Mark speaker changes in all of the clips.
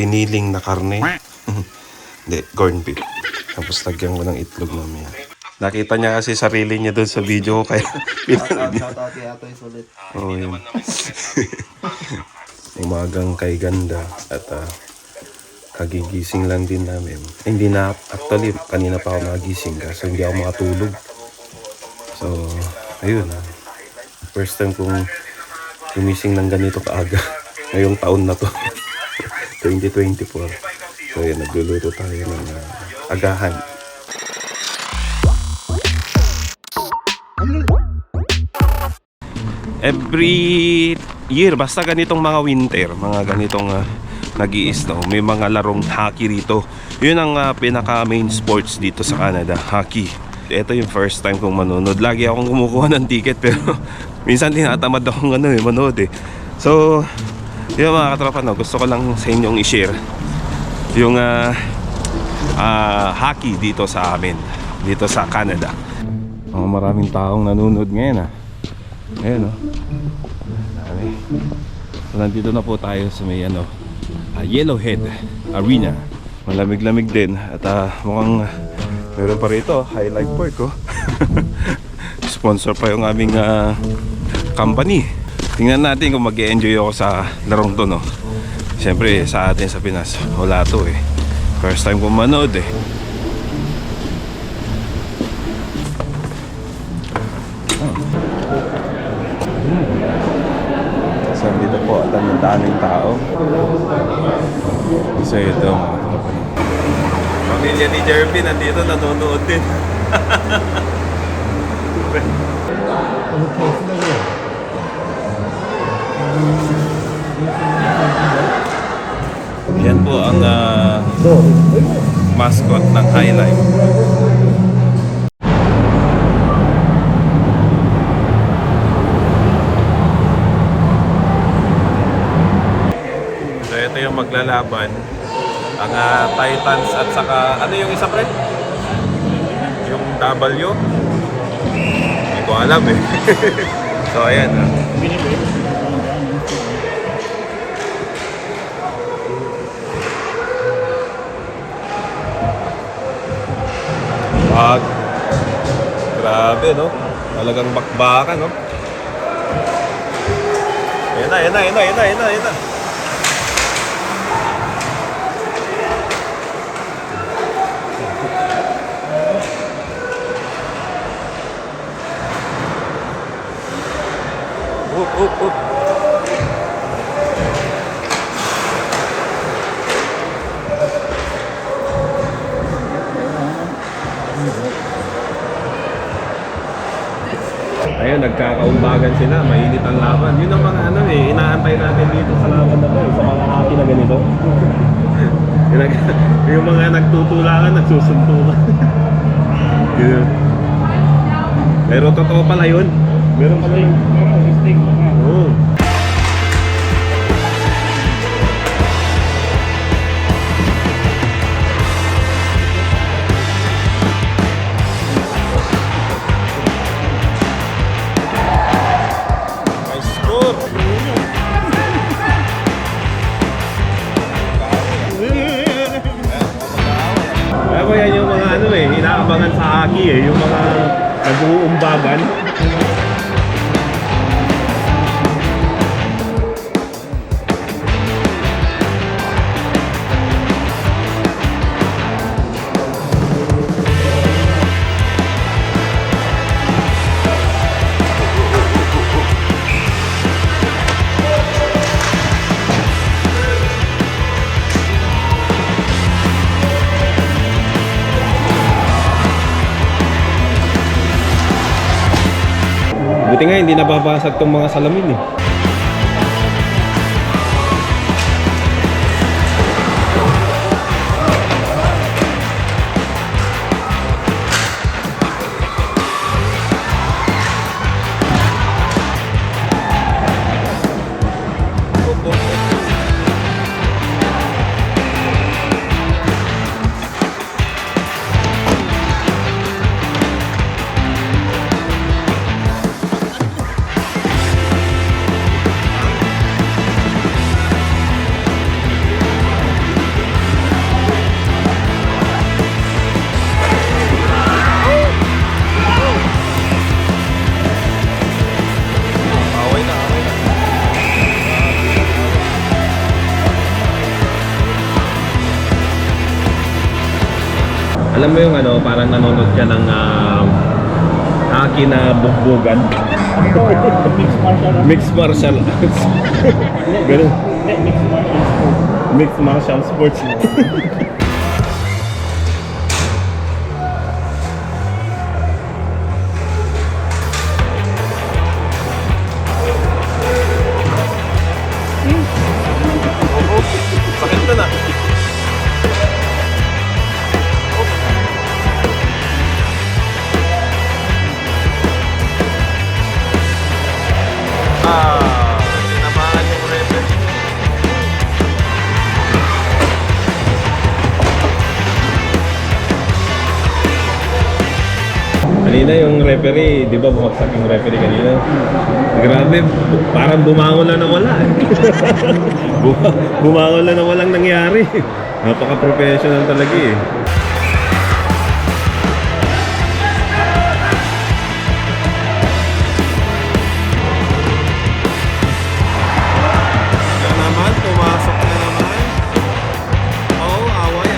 Speaker 1: giniling na karne. Hindi, corned beef. Tapos lagyan ko ng itlog mamaya. Nakita niya kasi sarili niya doon sa video ko kaya pinanood niya. Oo, yun. Umagang kay ganda at kagigising lang din namin. Hindi na, actually, kanina pa ako nagising kasi hindi ako makatulog. So, ayun. First time kong gumising ng ganito kaaga. Ngayong taon na to. 2024. So, ayun, nagluluto tayo ng agahan. Every year, basta ganitong mga winter, mga ganitong nag-i-snow, may mga larong hockey rito. Yun ang pinaka main sports dito sa Canada, hockey. Ito yung first time kong manonood. Lagi akong kumukuha ng ticket pero minsan tinatamad akong manood eh. So, yun mga katropa, no, gusto ko lang sa inyong i-share yung hockey dito sa amin, dito sa Canada. Maraming taong nanonood ngayon Ayan dami. So, nandito na po tayo sa may Yellowhead Arena. Malamig-lamig din at mukhang meron pa rito High Life Park Sponsor pa yung aming company. Tingnan natin kung mag-e-enjoy ako sa larong to, no. Siyempre sa atin sa Pinas wala to First time kong manood So dito po at ang daming tao. So ito pamilya ni Jervin nandito nanonood din. Yan po ang mascot ng High Life. So ito yung maglalaban ang Titans at saka ano yung isa pre? Yung W? Hindi ko alam So ayan Grabe no? Talagang bakbakan no? Ayan na Up. Ayun, nagkakaumbagan sila, mainit ang laban. Yun ang mga inaantay natin dito sa laban na to, sa mga hockey na ganito. Yung mga nagtutulangan, nagsusuntukan. Pero totoo pala yun. Meron pala yung mistake. Oo. Nice score. Kaya po yan yung mga inaabangan sa hockey yung mga nag-uumbagan. Buti nga hindi nababasag tong mga salamin Alam mo yung ano, parang nanonood ka ng hockey na bugbugan.
Speaker 2: Mixed martial arts.
Speaker 1: Mixed martial arts. Ganun. Mixed martial sports. Sakit na na. Tinamaan yung referee. Kanina yung referee, di ba bumagsak yung referee kanina? Grabe, parang bumangon lang na wala. Bumangon lang na walang nangyari. Napaka-professional talaga eh. Naman, pumasok na naman. Oo, away.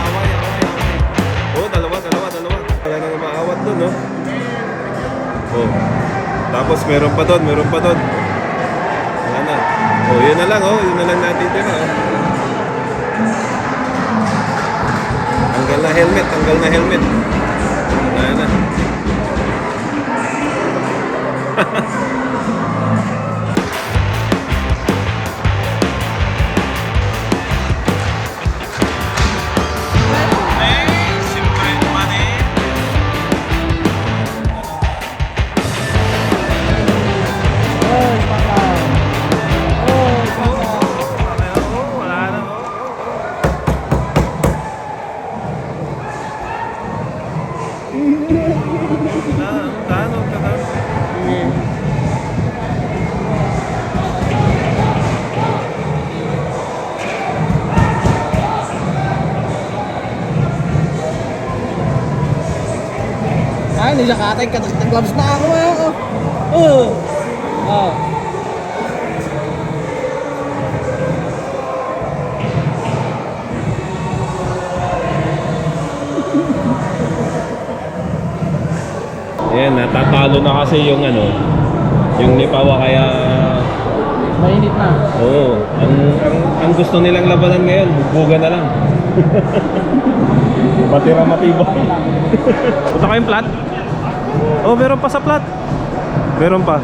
Speaker 1: Oo, dalawa. Wala nang umaawat dun, no? Oh. Tapos meron pa doon. Wala na. Oh, yun na lang, yun na lang natin dito, Tanggal na helmet. Wala na.
Speaker 2: Ay, nilakatay ka. Nag-gloves na ako.
Speaker 1: Ayan, natatalo na kasi yung yung Lipawa kaya
Speaker 2: Mainit na.
Speaker 1: oo, ang gusto nilang labanan ngayon, bugbugan na lang. Matira matibay. Punta kayong plat? Oh, meron pa sa plat. Meron pa.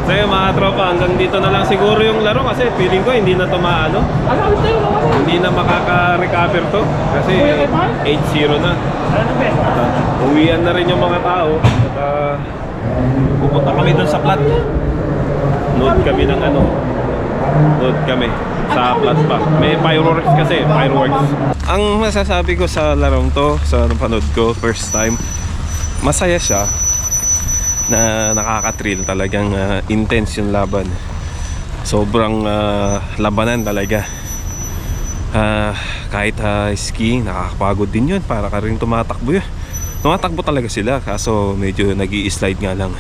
Speaker 1: So yun mga tropa, hanggang dito na lang siguro yung laro kasi feeling ko hindi na tumaano. Hindi na makaka-recover to kasi 8-0 na. Uwian na rin yung mga tao at pupunta kami dun sa plat. Nood kami ng nood kami sa plat pa. May fireworks kasi, fireworks. Ang masasabi ko sa larong to, sa napanood ko, first time, masaya siya na nakaka-thrill, talagang intense yung laban. Sobrang labanan talaga. Kahit ski, nakakapagod din yun. Para ka rin tumatakbo yun. Tumatakbo talaga sila, kaso medyo nag-i-slide nga lang.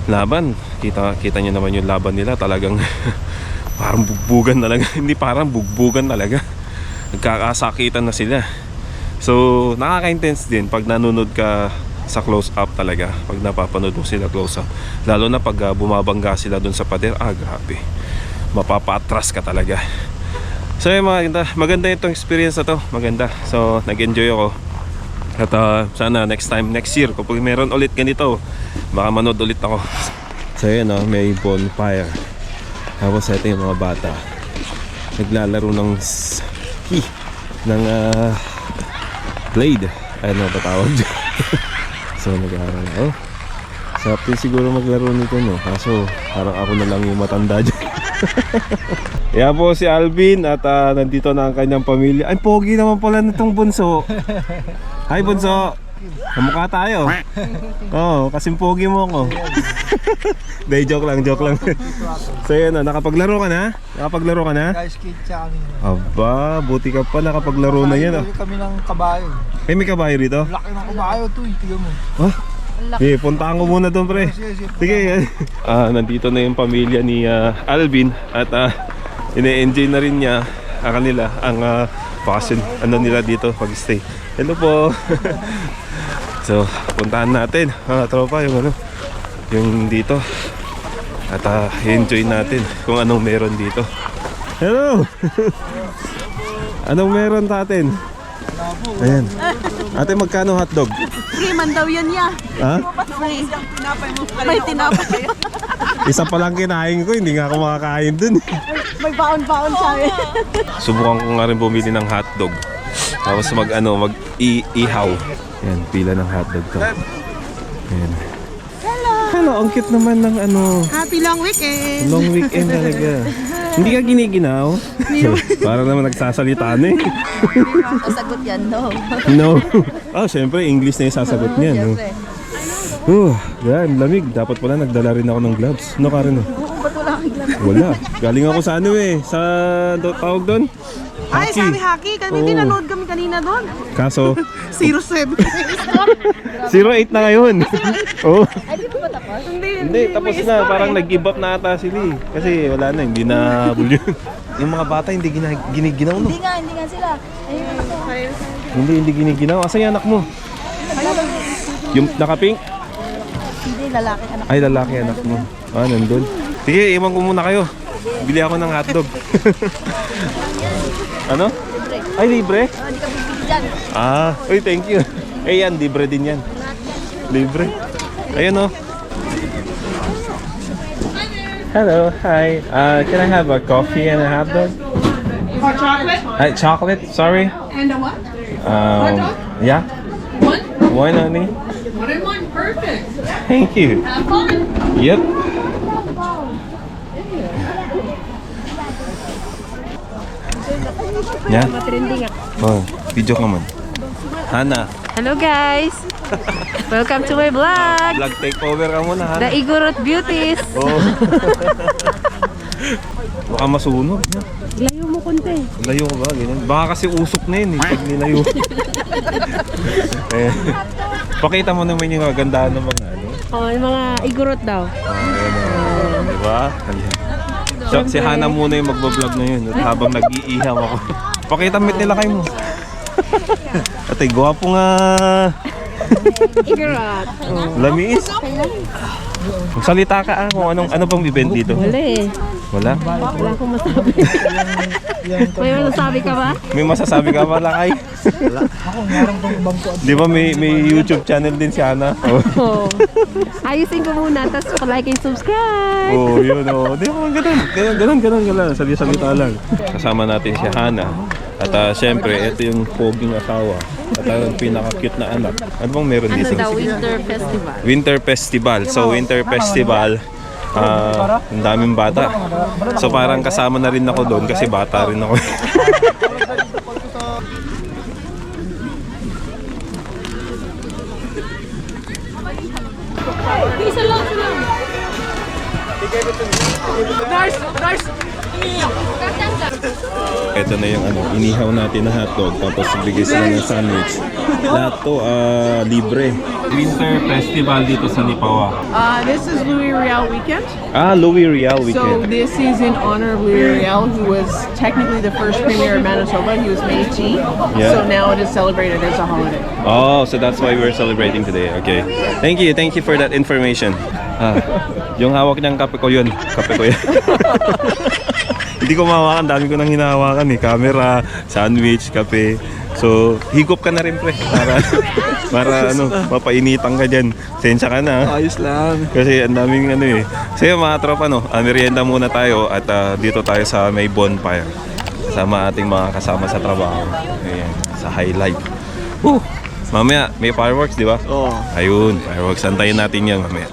Speaker 1: Laban, kita nyo naman yung laban nila, talagang parang bugbugan talaga. Hindi parang bugbugan talaga. Nagkakasakitan na sila. So nakaka-intense din pag nanonood ka sa close up talaga. Pag napapanood mo sila close up, lalo na pag bumabangga sila dun sa pader, grabe, mapapa-atras ka talaga. So yun, maganda itong experience na to. Maganda. So nag-enjoy ako. At sana next time, next year, kapag meron ulit ganito, baka manood ulit ako. So yun, may bonfire. Tapos ito yung mga bata naglalaro ng ski, ng blade. Ano ba tawag dyan? So nag-aaral ako. Sarap din siguro maglaro nito, no? Kaso parang ako na lang yung matanda dyan. Yan po si Alvin at nandito na ang kanyang pamilya. Ay, pogi naman pala nitong bunso. Hi bunso, kamukha tayo. Oo, kasing pogi mo ako. Day, joke lang. So yun, nakapaglaro ka na?
Speaker 2: Guys, kid siya kami.
Speaker 1: Aba, buti ka pa nakapaglaro na yan.
Speaker 2: Kami ng kabayo.
Speaker 1: May kabayo rito?
Speaker 2: Laki ng kabayo to, itiyo mo.
Speaker 1: Sige, puntaan ko muna doon, pre. Sige. Nandito na yung pamilya ni Alvin at ine-enjoy na rin niya kanila, ang vacation, ano nila dito, pag-stay. Hello po. So, puntahan natin, mga tropa, yung ano, yung dito. At enjoy natin kung anong meron dito. Hello! Anong meron natin? Ayan. Ate, magkano hotdog?
Speaker 3: Free man daw yun ya.
Speaker 1: Ha?
Speaker 3: Free. May tinapay.
Speaker 1: Isa pa lang kinain ko, hindi nga ako makakain dun.
Speaker 3: May baon-baon siya eh.
Speaker 1: Subukan ko nga rin bumili ng hotdog. Tapos mag-ihaw. Ayan, pila ng hotdog to. Ayan. Hello, ang cute naman ng
Speaker 3: Happy long weekend.
Speaker 1: long weekend talaga. Hindi ka giniginaw? Para naman nagsasalita na eh.
Speaker 3: Sasagot yan, no.
Speaker 1: No. Syempre, English na yung sasagot niya. No? Yan, lamig. Dapat pala nagdala rin ako ng gloves. No, Karen?
Speaker 3: Oo, ba't wala kang gloves?
Speaker 1: Wala. Galing ako sa sa tawag doon?
Speaker 3: Ay, sabi hockey. Kami
Speaker 1: Oo.
Speaker 3: tinanood kami kanina doon.
Speaker 1: Kaso,
Speaker 3: 0-7.
Speaker 1: 0-8 na ngayon. Oh.
Speaker 3: Ay, di ba tapos?
Speaker 1: Hindi, tapos na. Parang nag-give up na ata sila eh. Kasi wala na, hindi na bulyo. Yung mga bata hindi giniginaw, no?
Speaker 3: Hindi nga sila. Ayun.
Speaker 1: Hindi giniginaw. Asan yung anak mo? Yung naka-pink?
Speaker 3: Hindi, lalaki anak.
Speaker 1: Ay, lalaki anak mo. Nandun. Sige, iwan ko muna kayo. Bili ako ng hotdog. Ano?
Speaker 3: Libre.
Speaker 1: Ay, libre?
Speaker 3: Hindi ka bibili dyan.
Speaker 1: Uy, thank you. Yan, libre din yan. Libre. Ayun oh. Hello, hi. Can I have a coffee and a hot dog?
Speaker 4: Hot chocolate?
Speaker 1: Chocolate, sorry.
Speaker 4: And a what?
Speaker 1: Yeah.
Speaker 4: One?
Speaker 1: One only.
Speaker 4: 1 and 1, perfect.
Speaker 1: Thank you.
Speaker 4: Have fun.
Speaker 1: Yep. Yeah. Oh, video ka man. Hana,
Speaker 5: Hello guys! Welcome to my vlog!
Speaker 1: vlog takeover ka muna,
Speaker 5: The
Speaker 1: Hana.
Speaker 5: Igorot Beauties!
Speaker 1: Oh. Baka masunog.
Speaker 5: Layo mo konti.
Speaker 1: Layo ka ba? Ganyan. Baka kasi usok na yun eh. Pag nilayo. Eh, pakita mo naman yung kagandahan ng mga ano.
Speaker 5: Oh, yung mga Igorot daw.
Speaker 1: Diba? Ayan. So, si Hana muna yung magbablog ngayon at habang nag-iiham ako. Pakita mit nila kayo mo. Ate, gwapo nga.
Speaker 5: Igorot!
Speaker 1: Lamis. Magsalita ka kung ano pang bibend dito.
Speaker 5: Wala eh.
Speaker 1: Wala?
Speaker 5: Wala akong masabi. May masasabi ka ba?
Speaker 1: May masasabi ka ba, Lakay? Di ba may YouTube channel din si Hana? Oh.
Speaker 5: Oo. Ayusin ko muna, tapos like and subscribe!
Speaker 1: Oh, yun oh. Di ba ganun. Salita lang. Kasama natin si Hana. At syempre, ito yung poging asawa. At ang pinaka-cute na anak. Ano bang meron
Speaker 5: Ano
Speaker 1: dito?
Speaker 5: daw, Winter Festival?
Speaker 1: Winter Festival. So, Winter Festival, ang daming bata. So, parang kasama na rin ako doon kasi bata rin ako. Ito na yung inihaw natin na hotdog, tapos bigay sila ng sandwich. Lahat to libre. Winter Festival dito sa Lipawa.
Speaker 4: This is Louis Riel weekend.
Speaker 1: Louis Riel
Speaker 4: So
Speaker 1: weekend.
Speaker 4: this is in honor of Louis Riel, who was technically the first premier of Manitoba. He was Métis.
Speaker 1: Yeah.
Speaker 4: So now it is celebrated as a holiday.
Speaker 1: Oh, so that's why we're celebrating today. Okay. Thank you for that information. Yung hawak niyang kape ko yun. Kape ko yun. Hindi ko mahawakan, dami ko nang hinahawakan eh. Camera, sandwich, kape. So, higop ka na rin pre. Para mapainitan ka dyan. Sensya ka na.
Speaker 2: Ayos lang.
Speaker 1: Kasi ang daming So yun, mga tropa, merienda muna tayo at dito tayo sa may bonfire. Kasama ating mga kasama sa trabaho. Ayan, sa High Life. Mamaya, may fireworks, di ba?
Speaker 2: Oo.
Speaker 1: Ayun, fireworks. Antayin natin yan mamaya.